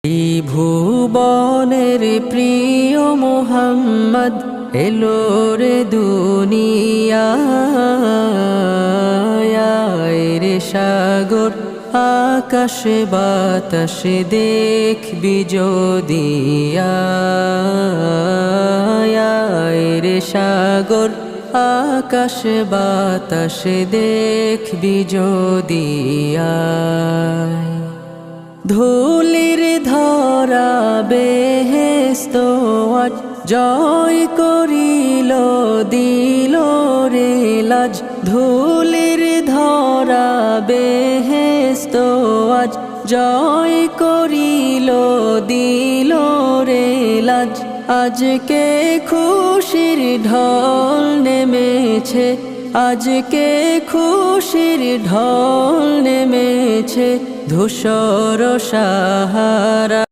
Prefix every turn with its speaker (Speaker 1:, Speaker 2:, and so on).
Speaker 1: এই ভুবনের প্রিয় মোহাম্মদ এলো রে দুনিয়ায় রে সাগর আকাশে বাতাসে দেখবি যদি রে সাগর আকাশে বাতাসে দেখবি যদি ধুলির ধরা বেহেস্ত আজ জয় করিল দিল রে লাজ ধুলির ধরা বেহেস্ত আজ জয় করিল দিল রে লাজ আজকে খুশির ঢল নেমেছে আজকে খুশির ঢল নেমেছে ধূসর সাহারা